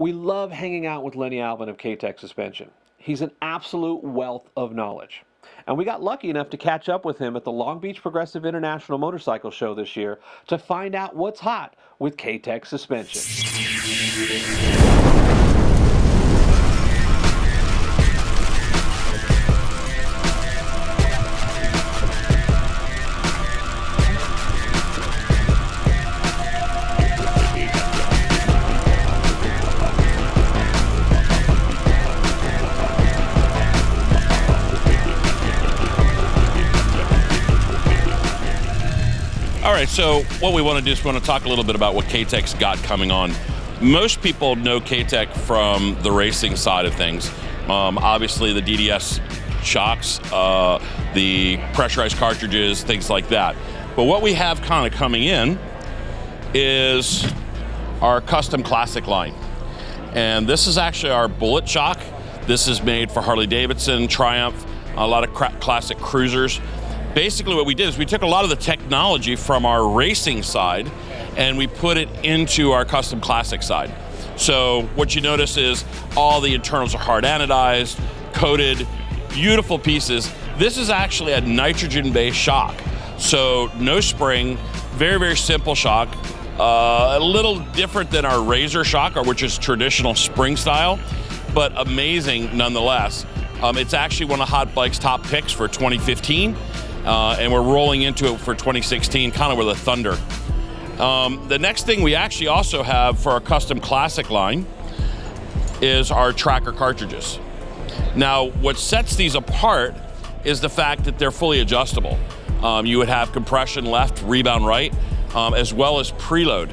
We love hanging out with Lenny Albin of KTech Suspension. He's an absolute wealth of knowledge. And we got lucky enough to catch up with him at the Long Beach Progressive International Motorcycle Show this year to find out what's hot with KTech Suspension. All right, so what we want to do is we want to talk a little bit about what KTech's got coming on. Most people know KTech from the racing side of things. Obviously the DDS shocks, the pressurized cartridges, things like that. But what we have kind of coming in is our custom classic line. And this is actually our bullet shock. This is made for Harley Davidson, Triumph, a lot of classic cruisers. Basically what we did is we took a lot of the technology from our racing side and we put it into our custom classic side. So what you notice is all the internals are hard anodized, coated, beautiful pieces. This is actually a nitrogen-based shock. So no spring, very, very simple shock. A little different than our Razor shock, which is traditional spring style, but amazing nonetheless. It's actually one of Hot Bike's top picks for 2015. And we're rolling into it for 2016, kind of with a thunder. The next thing we actually also have for our custom classic line is our tracker cartridges. Now, what sets these apart is the fact that they're fully adjustable. You would have compression left, rebound right, as well as preload.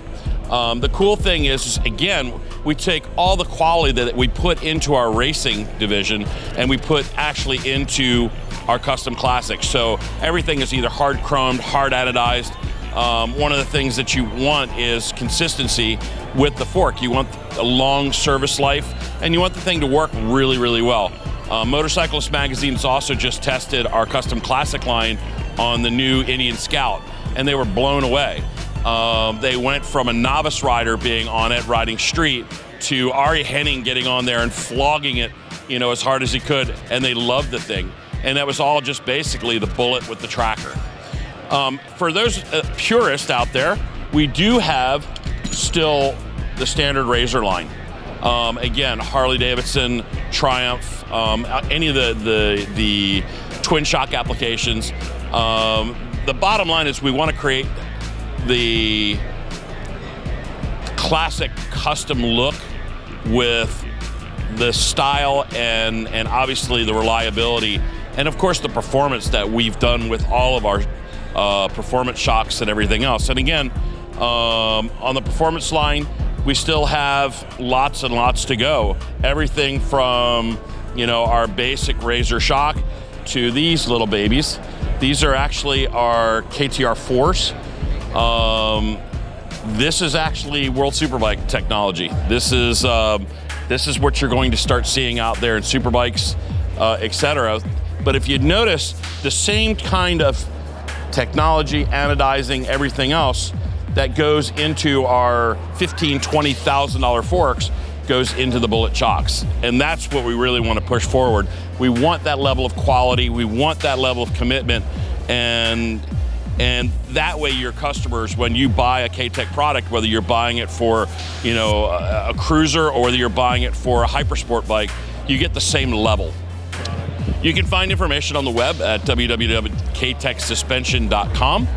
The cool thing is, again, we take all the quality that we put into our racing division and we put actually into our custom classics. So everything is either hard chromed, hard anodized. One of the things that you want is consistency with the fork. You want a long service life and you want the thing to work really, really well. Motorcyclist Magazine's also just tested our custom classic line on the new Indian Scout and they were blown away. They went from a novice rider being on it, riding street, to Ari Henning getting on there and flogging it, you know, as hard as he could, and they loved the thing. And that was all just basically the bullet with the tracker. For those purists out there, we do have still the standard Razor line. Again, Harley Davidson, Triumph, any of the twin shock applications. The bottom line is we want to create the classic custom look with the style and obviously the reliability and of course the performance that we've done with all of our performance shocks and everything else. And again, on the performance line, we still have lots and lots to go. Everything from, you know, our basic Razor shock to these little babies. These are actually our KTR 4s. This is actually World Superbike technology. This is what you're going to start seeing out there in superbikes, etc. But if you notice, the same kind of technology, anodizing, everything else that goes into our $15,000, $20,000 forks goes into the bullet shocks. And that's what we really want to push forward. We want that level of quality. We want that level of commitment. And that way your customers, when you buy a KTech product, whether you're buying it for, you know, a cruiser or whether you're buying it for a hypersport bike, you get the same level. You can find information on the web at www.ktechsuspension.com.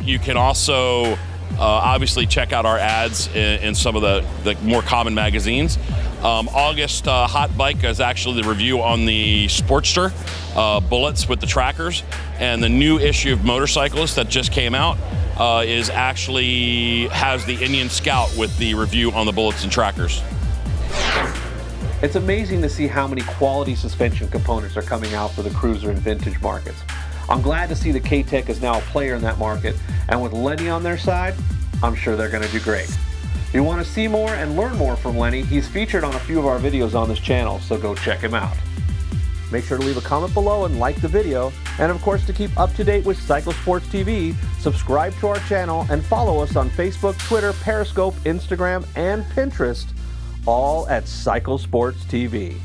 You can also obviously check out our ads in some of the more common magazines. August Hot Bike is actually the review on the Sportster bullets with the trackers, and the new issue of Motorcyclist that just came out has the Indian Scout with the review on the bullets and trackers. It's amazing to see how many quality suspension components are coming out for the cruiser and vintage markets. I'm glad to see that KTech is now a player in that market, and with Lenny on their side, I'm sure they're going to do great. If you want to see more and learn more from Lenny, he's featured on a few of our videos on this channel, so go check him out. Make sure to leave a comment below and like the video, and of course to keep up to date with Cycle Sports TV, subscribe to our channel and follow us on Facebook, Twitter, Periscope, Instagram, and Pinterest, all at Cycle Sports TV.